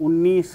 19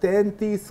33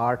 8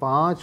5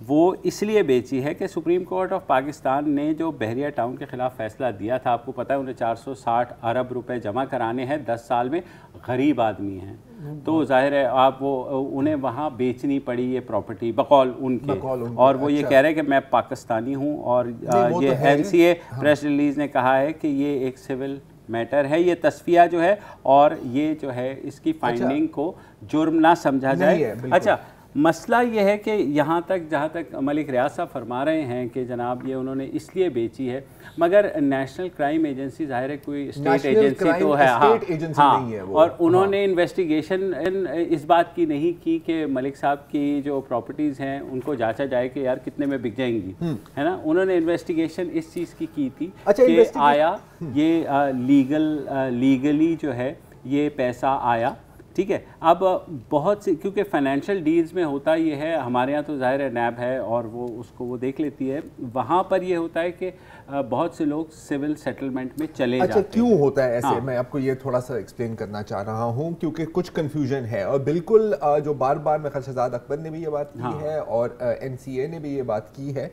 وہ اس لیے بیچی ہے کہ سپریم کورٹ آف پاکستان نے جو بحریہ ٹاؤن کے خلاف فیصلہ دیا تھا، آپ کو پتہ ہے انہیں 460 ارب روپے جمع کرانے ہیں 10 سال میں، غریب آدمی ہیں تو ظاہر ہے آپ انہیں وہاں بیچنی پڑی یہ پراپرٹی بقول ان کے، اور وہ یہ کہہ رہے ہیں کہ میں پاکستانی ہوں، اور یہ N C a press release نے کہا ہے کہ یہ ایک سول میٹر ہے، یہ تصفیہ جو ہے، اور یہ جو ہے اس کی فائنڈنگ کو جرم نہ سمجھا جائے۔ اچھا مسئلہ یہ ہے کہ یہاں تک جہاں تک ملک ریاض صاحب فرما رہے ہیں کہ جناب یہ انہوں نے اس لیے بیچی ہے، مگر نیشنل کرائم ایجنسی ظاہر ہے کوئی اسٹیٹ ایجنسی تو ہے، ہاں، اور انہوں نے انویسٹیگیشن اس بات کی نہیں کی کہ ملک صاحب کی جو پراپرٹیز ہیں ان کو جانچا جائے کہ یار کتنے میں بک جائیں گی، ہے نا، انہوں نے انویسٹیگیشن اس چیز کی تھی کہ آیا یہ لیگلی جو ہے یہ پیسہ آیا، ٹھیک ہے۔ اب بہت سے کیونکہ فائنینشیل ڈیلز میں ہوتا یہ ہے، ہمارے یہاں تو ظاہر ہے نیب ہے اور وہ اس کو وہ دیکھ لیتی ہے، وہاں پر یہ ہوتا ہے کہ بہت سے لوگ سول سیٹلمنٹ میں چلے جاتے ہیں۔ اچھا کیوں ہوتا ہے ایسے؟ میں آپ کو یہ تھوڑا سا ایکسپلین کرنا چاہ رہا ہوں کیونکہ کچھ کنفیوژن ہے، اور بالکل جو بار بار میں شہزاد اکبر نے بھی یہ بات کی ہے اور این سی اے نے بھی یہ بات کی ہے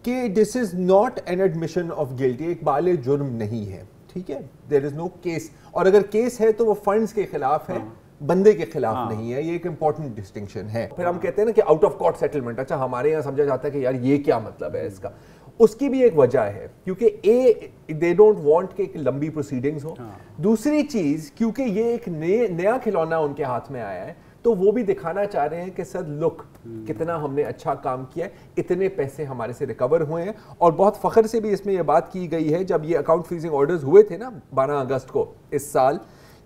کہ this is not an admission of guilt, ایک بال جرم نہیں ہے، ٹھیک ہے، دیر از نو کیس، اور اگر کیس ہے تو وہ فنڈز کے خلاف ہے، بندے کے خلاف نہیں ہے، یہ ایک امپورٹنٹ ڈسٹنکشن ہے۔ پھر ہم کہتے ہیں نا کہ آؤٹ آف کورٹ سیٹلمنٹ، اچھا ہمارے یہاں سمجھا جاتا ہے کہ یار یہ کیا مطلب ہے اس کا، اس کی بھی ایک وجہ ہے کیونکہ دے ڈونٹ وانٹ کہ ایک لمبی پروسیڈنگز ہو، دوسری چیز کیونکہ یہ ایک نیا کھلونا ان کے ہاتھ میں آیا ہے تو وہ بھی دکھانا چاہ رہے ہیں کہ سر لک کتنا ہم نے اچھا کام کیا ہے، اتنے پیسے ہمارے سے ریکور ہوئے ہیں، اور بہت فخر سے بھی اس میں یہ بات کی گئی ہے جب یہ اکاؤنٹ فریزنگ آرڈرز ہوئے تھے نا 12 اگست کو اس سال،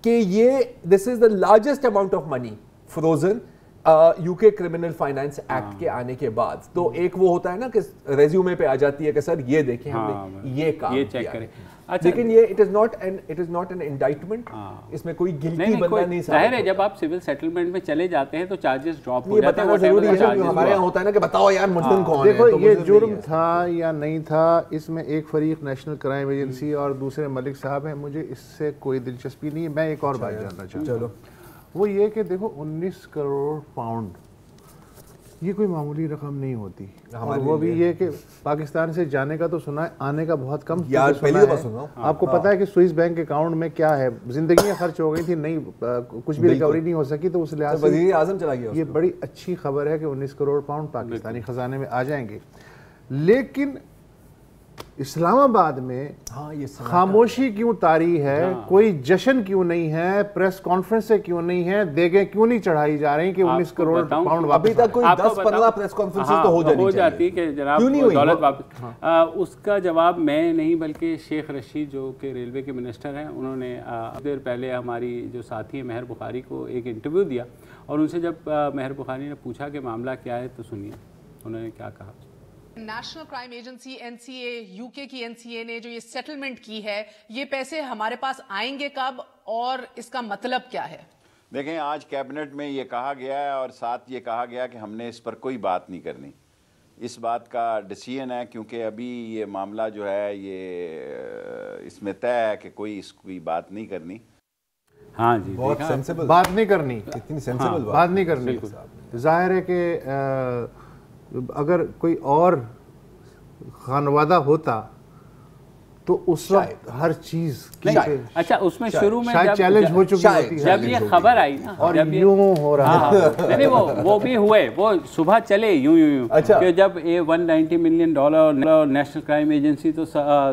کہ یہ this is the largest amount of money frozen UK criminal finance act کے آنے کے بعد۔ تو ایک وہ ہوتا ہے نا کہ ریزیومے پہ آ جاتی ہے کہ سر یہ دیکھیں ہم نے یہ کام کیا ہے، لیکن یہ اٹ از ناٹ این انڈائٹمنٹ، اس میں کوئی گلٹی بندہ نہیں، ظاہر ہے جب آپ سول سیٹلمنٹ میں چلے جاتے ہیں تو چارجز ڈراپ ہو یہ جاتے بتانا ضروری ہے، ہمارے یہاں ہوتا ہے نا کہ بتاؤ یار مجرم کون ہے۔ دیکھو یہ جرم تھا یا نہیں تھا، اس میں ایک فریق نیشنل کرائم ایجنسی اور دوسرے ملک صاحب ہیں، مجھے اس سے کوئی دلچسپی نہیں ہے۔ میں ایک اور بات جاننا چاہتا ہوں، وہ یہ کہ دیکھو 19 کروڑ پاؤنڈ یہ کوئی معمولی رقم نہیں ہوتی، اور وہ بھی یہ کہ پاکستان سے جانے کا تو سنا ہے، آنے کا بہت کم سنا ہے۔ آپ کو پتا ہے کہ سوئس بینک اکاؤنٹ میں کیا ہے، زندگیاں خرچ ہو گئی تھی، نہیں کچھ بھی ریکوری نہیں ہو سکی، تو اس لحاظ سے وزیر اعظم چلا گیا، یہ بڑی اچھی خبر ہے کہ 19 کروڑ پاؤنڈ پاکستانی خزانے میں آ جائیں گے۔ لیکن اسلام آباد میں خاموشی کیوں طاری ہے، کوئی جشن کیوں نہیں ہے، پریس کانفرنس سے کیوں نہیں ہے، دیگیں کیوں نہیں چڑھائی جا رہی کہ 19 کروڑ پاؤنڈ ابھی تک کوئی 10-15 پریس کانفرنسز تو ہو جاتی کہ جناب دولت واپس؟ اس کا جواب میں نہیں بلکہ شیخ رشید جو کہ ریلوے کے منسٹر ہیں، انہوں نے دیر پہلے ہماری جو ساتھی ہیں مہر بخاری کو ایک انٹرویو دیا، اور ان سے جب مہر بخاری نے پوچھا کہ معاملہ کیا ہے تو سنیے انہوں نے کیا کہا۔ National crime agency N C A, U K کی این سی اے نے جو یہ سیٹلمنٹ کی ہے، یہ پیسے ہمارے پاس آئیں گے کب اور اس کا مطلب کیا ہے؟ دیکھیں آج کیبنٹ میں یہ کہا گیا ہے اور ساتھ یہ کہا گیا کہ ہم نے اس پر کوئی بات نہیں کرنی، اس بات کا ڈیسیژن ہے کیونکہ ابھی یہ معاملہ جو ہے یہ اس میں طے ہے کہ کوئی اس کی بات نہیں کرنی۔ ہاں جی بہت سینسیبل بات نہیں کرنی، اتنی سینسیبل بات نہیں کرنی۔ ظاہر ہے کہ اگر کوئی اور خانوادہ ہوتا تو اس وقت ہر چیز اچھا اس میں شروع میں شاید چیلنج ہو چکی ہوتی ہے، جب یہ خبر آئی نا اور یوں ہو رہا ہے، نہیں وہ بھی ہوئے، وہ صبح چلے یوں کہ جب یہ $190 ملین نیشنل کرائم ایجنسی، تو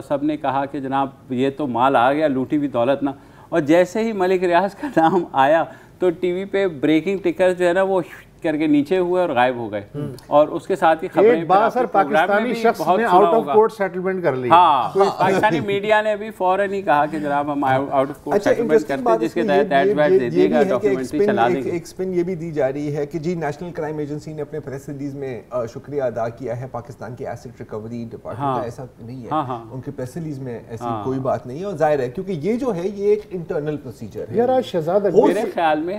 سب نے کہا کہ جناب یہ تو مال آ گیا، لوٹی ہوئی دولت نا، اور جیسے ہی ملک ریاض کا نام آیا تو ٹی وی پہ بریکنگ ٹکر جو ہے نا وہ کر کے نیچے ہوئے اور غائب ہو گئے، اور اس کے ساتھ ہی خبریں ایک بار سر پاکستانی شخص نے آؤٹ آف کورٹ سیٹلمنٹ کر لی، ہاں پاکستانی میڈیا نے بھی فوراً ہی کہا کہ جناب ہم آؤٹ آف کورٹ سیٹلمنٹ کرتے ہیں، جس کے تحت ایڈ ویڈ دے دیے گا، ڈاکیومنٹری چلا دیں گے۔ ایک سپن یہ بھی دی جا رہی ہے کہ جی نیشنل کرائم ایجنسی نے اپنے پریس ریلیز میں شکریہ ادا کیا ہے پاکستان کے ایسٹ ریکوری ڈپارٹمنٹ کا، ایسا نہیں ہے، ان کے پریس ریلیز میں ایسی کوئی بات نہیں ہے، اور ظاہر ہے کیونکہ یہ جو ہے یہ ایک انٹرنل پروسیجر ہے۔ یار شہزاد میرے خیال میں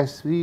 SV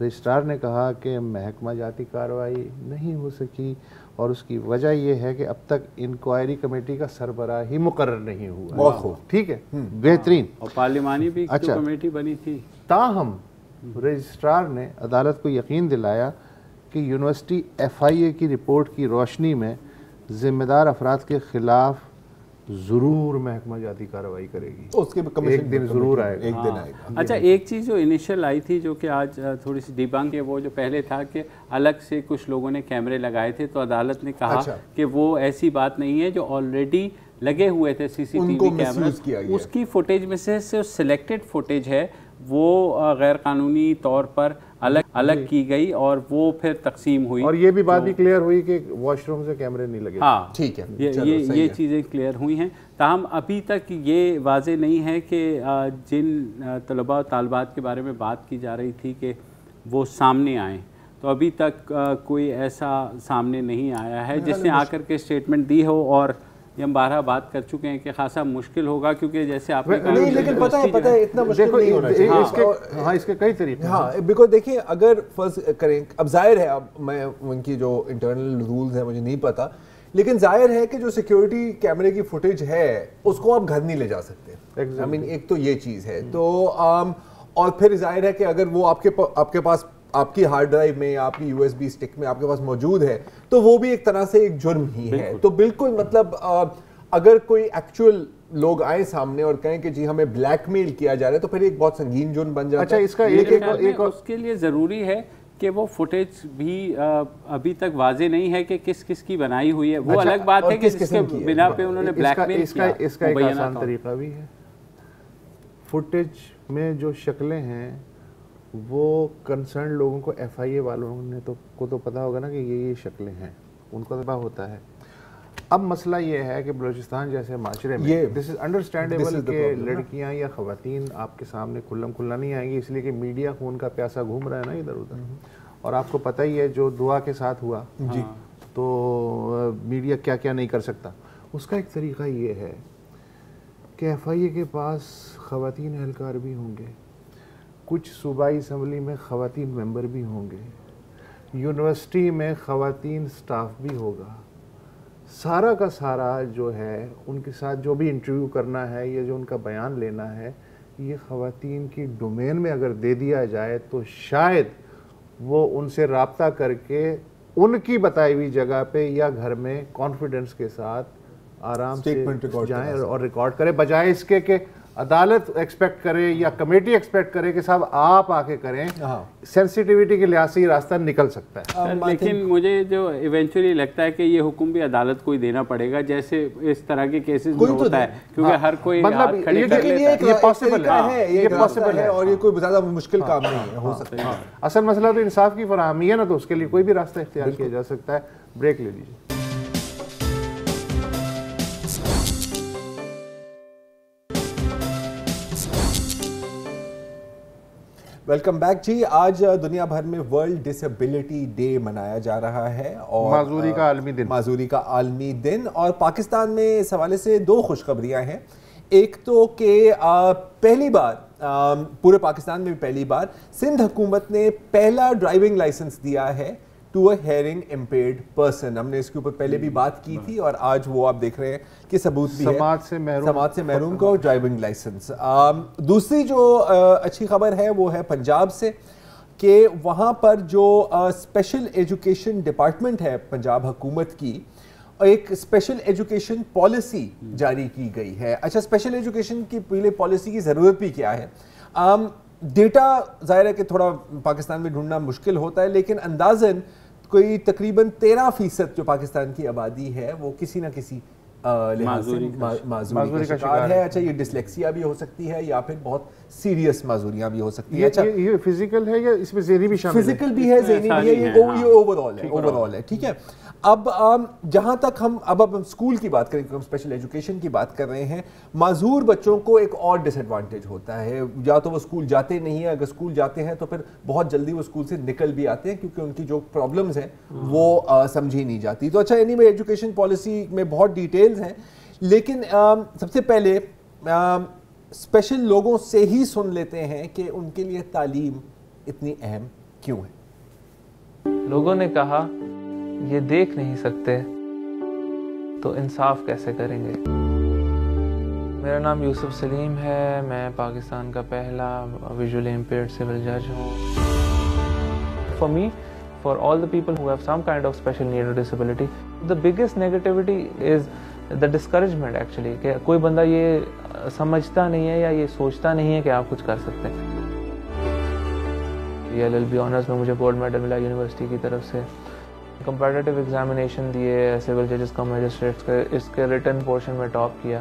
رجسٹرار نے کہا کہ محکمہ جاتی کارروائی نہیں ہو سکی اور اس کی وجہ یہ ہے کہ اب تک انکوائری کمیٹی کا سربراہ ہی مقرر نہیں ہوا. بہت خوب, ٹھیک ہے, بہترین. اور پارلیمانی بھی کمیٹی بنی تھی. تاہم رجسٹرار نے عدالت کو یقین دلایا کہ یونیورسٹی ایف آئی اے کی رپورٹ کی روشنی میں ذمہ دار افراد کے خلاف ضرور محکمہ جاتی کارروائی کرے گی. اس کے ایک دن ضرور آئے گا, ایک دن آئے گا. اچھا, ایک چیز جو انیشل آئی تھی جو کہ آج تھوڑی سی ڈیبنک ہے, وہ جو پہلے تھا کہ الگ سے کچھ لوگوں نے کیمرے لگائے تھے, تو عدالت نے کہا کہ وہ ایسی بات نہیں ہے, جو آلریڈی لگے ہوئے تھے سی سی ٹی وی کیمرے, اس کی فوٹیج میں سے سلیکٹڈ فوٹیج ہے وہ غیر قانونی طور پر الگ کی گئی اور وہ پھر تقسیم ہوئی. اور یہ بھی بات بھی کلیئر ہوئی کہ واش روم سے کیمرے نہیں لگے. ہاں ٹھیک ہے, یہ چیزیں کلیئر ہوئی ہیں. تاہم ابھی تک یہ واضح نہیں ہے کہ جن طلباء و طالبات کے بارے میں بات کی جا رہی تھی کہ وہ سامنے آئیں, تو ابھی تک کوئی ایسا سامنے نہیں آیا ہے جس نے آ کر کے اسٹیٹمنٹ دی ہو. اور یہ ہم بارہ بات کر چکے ہیں کہ خاصا مشکل ہوگا, کیونکہ جیسے آپ نے کہا نہیں, لیکن پتہ ہے اتنا مشکل نہیں ہونا چاہیے. ہاں, اس کے کئی طریقے. ہاں, بیکاز دیکھیں اگر فرض کریں, اب ظاہر ہے, اب میں ان کی جو انٹرنل رولز ہیں مجھے نہیں پتا, لیکن ظاہر ہے کہ جو سیکیورٹی کیمرے کی فوٹیج ہے اس کو آپ گھر نہیں لے جا سکتے. آئی مین ایک تو یہ چیز ہے. تو اور پھر ظاہر ہے کہ اگر وہ آپ کے پاس آپ کی ہارڈ ڈرائیو میں یا آپ کی یو ایس بی اسٹک میں آپ کے پاس موجود ہے, تو وہ بھی ایک طرح سے ایک جرم ہی ہے. تو بالکل مطلب اگر کوئی ایکچوئل لوگ آئے سامنے اور کہیں کہ جی ہمیں بلیک میل کیا جا رہا ہے, تو پھر ایک بہت سنگین جرم بن جاتا ہے. اچھا, اس کا ایک اس کے لیے ضروری ہے کہ وہ فوٹیج بھی ابھی تک واضح نہیں ہے کہ کس کس کی بنائی ہوئی ہے. وہ الگ بات ہے کہ جس کے بنا پہ انہوں نے بلیک میل کیا. اس کا ایک آسان طریقہ بھی ہے. فوٹیج میں جو شکلیں ہیں وہ کنسرن لوگوں کو, ایف آئی اے والوں کو تو پتا ہوگا نا کہ یہ شکلیں ہیں, ان کو پتا ہوتا ہے. اب مسئلہ یہ ہے کہ بلوچستان جیسے معاشرے میں دس از انڈرسٹینڈیبل کہ لڑکیاں یا خواتین آپ کے سامنے کھلم کھلا نہیں آئیں گی, اس لیے کہ میڈیا خون کا پیاسا گھوم رہا ہے نا ادھر ادھر. اور آپ کو پتہ ہی ہے جو دعا کے ساتھ ہوا, جی, تو میڈیا کیا کیا نہیں کر سکتا. اس کا ایک طریقہ یہ ہے کہ ایف آئی اے کے پاس خواتین اہلکار بھی ہوں گے, کچھ صوبائی اسمبلی میں خواتین ممبر بھی ہوں گے, یونیورسٹی میں خواتین سٹاف بھی ہوگا. سارا کا سارا جو ہے ان کے ساتھ جو بھی انٹرویو کرنا ہے یا جو ان کا بیان لینا ہے, یہ خواتین کی ڈومین میں اگر دے دیا جائے تو شاید وہ ان سے رابطہ کر کے ان کی بتائی ہوئی جگہ پہ یا گھر میں کانفیڈنس کے ساتھ آرام سے جائیں اور ریکارڈ کرے, بجائے اس کے کہ عدالت ایکسپیکٹ کرے یا کمیٹی ایکسپیکٹ کرے کہ صاحب آپ آ کے کریں. سینسیٹیوٹی کے لحاظ سے یہ راستہ نکل سکتا ہے. لیکن مجھے جو ایونچولی لگتا ہے کہ یہ حکم بھی عدالت کو ہی دینا پڑے گا, جیسے اس طرح کے کیسز میں ہوتا ہے, کیونکہ ہر کوئی مطلب یہ پاسبل ہے اور یہ کوئی زیادہ مشکل کام نہیں ہو سکتا. اصل مسئلہ تو انصاف کی فراہمی ہے نا, تو اس کے لیے کوئی بھی راستہ اختیار کیا جا سکتا ہے. بریک لے لیجیے. ویلکم بیک جی. آج دنیا بھر میں ورلڈ ڈسیبلٹی ڈے منایا جا رہا ہے, اور معذوری کا عالمی دن. اور پاکستان میں اس حوالے سے دو خوشخبریاں ہیں. ایک تو کہ پہلی بار پورے پاکستان میں پہلی بار سندھ حکومت نے پہلا ڈرائیونگ لائسنس دیا ہے to a hearing impaired person. ہم نے اس کے اوپر پہلے بھی بات کی تھی, اور آج وہ آپ دیکھ رہے ہیں کہ ثبوت بھی ہے, سماعت سے محروم کو ڈرائیونگ لائسنس. دوسری جو اچھی خبر ہے وہ ہے پنجاب سے, کہ وہاں پر جو اسپیشل ایجوکیشن ڈپارٹمنٹ ہے پنجاب حکومت کی, ایک اسپیشل ایجوکیشن پالیسی جاری کی گئی ہے. اچھا, اسپیشل ایجوکیشن کی پہلے پالیسی کی ضرورت بھی کیا ہے؟ ڈیٹا ظاہر ہے کہ تھوڑا پاکستان میں ڈھونڈنا مشکل ہوتا ہے, لیکن اندازاً کوئی تقریباً 13% جو پاکستان کی آبادی ہے وہ کسی نہ کسی معذوری کا شکار ہے. اچھا, یہ ڈسلیکسیا بھی ہو سکتی ہے یا پھر بہت سیریس معذوریاں بھی ہو سکتی ہیں. یہ فزیکل ہے یا اس میں ذہنی بھی شامل ہے؟ فزیکل بھی ہے, ذہنی بھی ہے, یہ اوور آل ہے. ٹھیک ہے. اب جہاں تک ہم اب اسکول کی بات کریں, کیونکہ ہم اسپیشل ایجوکیشن کی بات کر رہے ہیں, معذور بچوں کو ایک اور ڈس ایڈوانٹیج ہوتا ہے. یا تو وہ اسکول جاتے نہیں ہیں, اگر اسکول جاتے ہیں تو پھر بہت جلدی وہ اسکول سے نکل بھی آتے ہیں, کیونکہ ان کی جو پرابلمز ہیں وہ سمجھی نہیں جاتی. تو اچھا, اینی وے ایجوکیشن پالیسی میں بہت ڈیٹیلز ہیں, لیکن سب سے پہلے اسپیشل لوگوں سے ہی سن لیتے ہیں کہ ان کے لیے تعلیم اتنی اہم کیوں ہے؟ لوگوں نے کہا یہ دیکھ نہیں سکتے تو انصاف کیسے کریں گے. میرا نام یوسف سلیم ہے. میں پاکستان کا پہلا ویژولی امپیئرڈ سول جج ہوں. For me, for all the people who have some kind of special need or disability, the biggest negativity is the discouragement actually, کہ کوئی بندہ یہ سمجھتا نہیں ہے یا یہ سوچتا نہیں ہے کہ آپ کچھ کر سکتے ہیں. یہ LLB آنرز میں مجھے گولڈ میڈل ملا یونیورسٹی کی طرف سے. کمپیٹیٹیو ایگزامینیشن دیے سول ججز کا میجسٹریٹس کا, اس کے ریٹن پورشن میں ٹاپ کیا.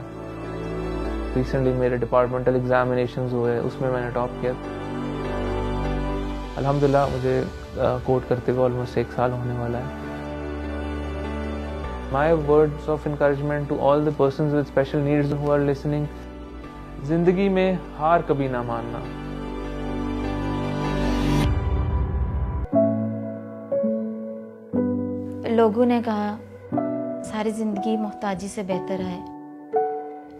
ریسنٹلی میرے ڈپارٹمنٹل ایگزامینیشنز ہوئے, اس میں نے ٹاپ کیا. الحمدللہ مجھے کوٹ کرتے ہوئے آلموسٹ 1 سال ہونے والا ہے. My words of encouragement to all the persons with special needs who are listening, زندگی میں ہار کبھی نہ ماننا. لوگوں نے کہا ساری زندگی محتاجی سے بہتر ہے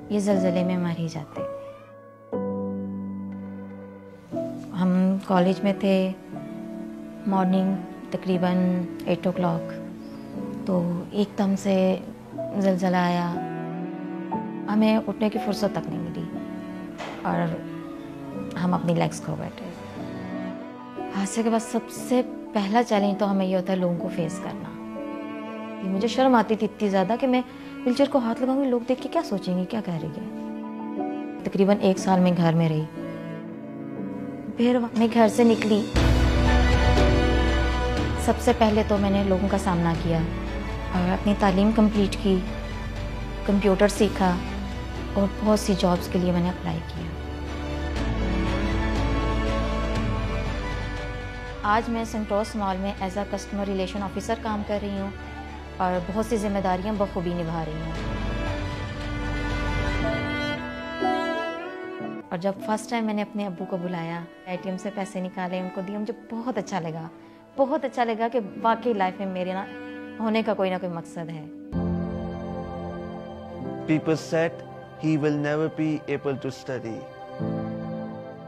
یہ زلزلے میں مر ہی جاتے. ہم کالج میں تھے, مارننگ تقریباً 8 o'clock, تو ایک دم سے زلزلہ آیا. ہمیں اٹھنے کی فرصت تک نہیں ملی اور ہم اپنی لیگس کھو بیٹھے. حادثے کے بعد سب سے پہلا چیلنج تو ہمیں یہ ہوتا ہے لوگوں کو فیس کرنا. مجھے شرم آتی تھی اتنی زیادہ کہ میں ویل چیئر کو ہاتھ لگاؤں گی, لوگ دیکھ کے کیا سوچیں گے, کیا کہہ رہی ہے. تقریباً 1 سال میں گھر میں رہی. پھر میں گھر سے نکلی, سب سے پہلے تو میں نے لوگوں کا سامنا کیا اور اپنی تعلیم کمپلیٹ کی, کمپیوٹر سیکھا اور بہت سی جابس کے لیے میں نے اپلائی کیا. آج میں سینٹروس مال میں as a customer relation officer کام کر رہی ہوں اور بہت سی ذمہ داریاں بخوبی نبھا رہی ہوں. اور جب فرسٹ ٹائم میں نے اپنے ابو کو بلایا, ATM سے پیسے نکالے, ان کو دیے, مجھے بہت اچھا لگا. بہت اچھا لگا کہ واقعی لائف میں میرے ہونے کا کوئی نہ کوئی مقصد ہے. People said he will never be able to study.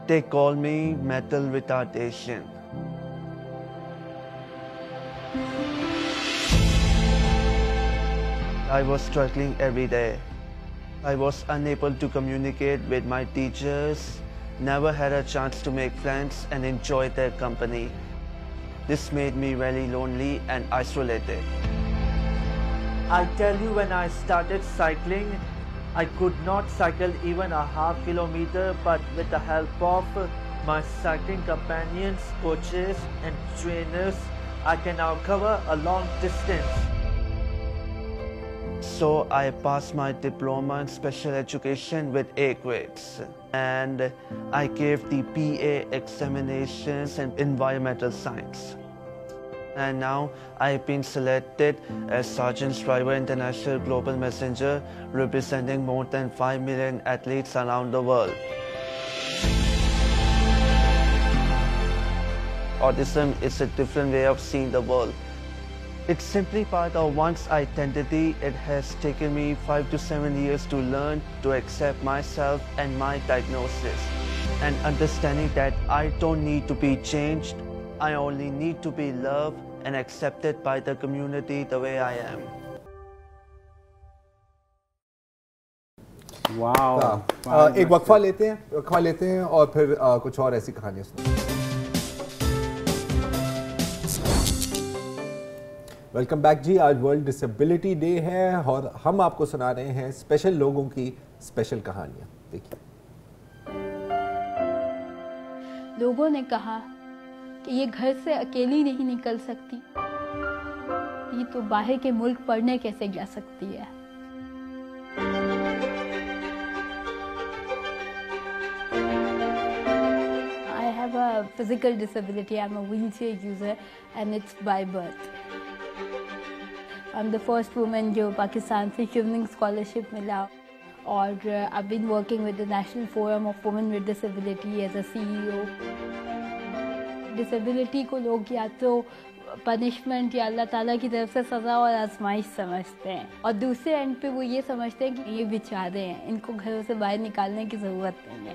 They call me mental retardation. I was struggling every day. I was unable to communicate with my teachers, never had a chance to make friends and enjoy their company. This made me very lonely and isolated. I tell you, when I started cycling, I could not cycle even a half kilometer, but with the help of my cycling companions, coaches and trainers, I can now cover a long distance. So I passed my diploma in special education with A grades, and I gave the PA examinations in environmental science. And now I've been selected as Sergeant Shriver International Global Messenger, representing more than 5 million athletes around the world. Autism is a different way of seeing the world. It's simply part of one's identity. It has taken me 5 to 7 years to learn to accept myself and my diagnosis, and understanding that I don't need to be changed. I only need to be loved and accepted by the community the way I am. واو. ایک وقفہ لیتے ہیں اور پھر کچھ اور ایسی کہانیاں سنیں. ویلکم بیک جی. آج ورلڈ ڈسیبلٹی ڈے ہے اور ہم آپ کو سنا رہے ہیں اسپیشل لوگوں کی اسپیشل کہانیاں. دیکھیے. لوگوں نے کہا کہ یہ گھر سے اکیلی نہیں نکل سکتی, یہ تو باہر کے ملک پڑھنے کیسے جا سکتی ہے. I have a physical disability. I'm a wheelchair user and it's by birth. I'm the first woman جو پاکستان سے شیوننگ اسکالرشپ ملا, اور I've been working with the National Forum of Women with Disability as a CEO. Disability کو لوگ یا تو punishment یا اللہ تعالیٰ کی طرف سے سزا اور آزمائش سمجھتے ہیں, اور دوسرے اینڈ پہ وہ یہ سمجھتے ہیں کہ یہ بیچارے ہیں, ان کو گھروں سے باہر نکالنے کی ضرورت نہیں ہے.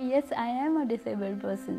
Yes, I am a disabled person.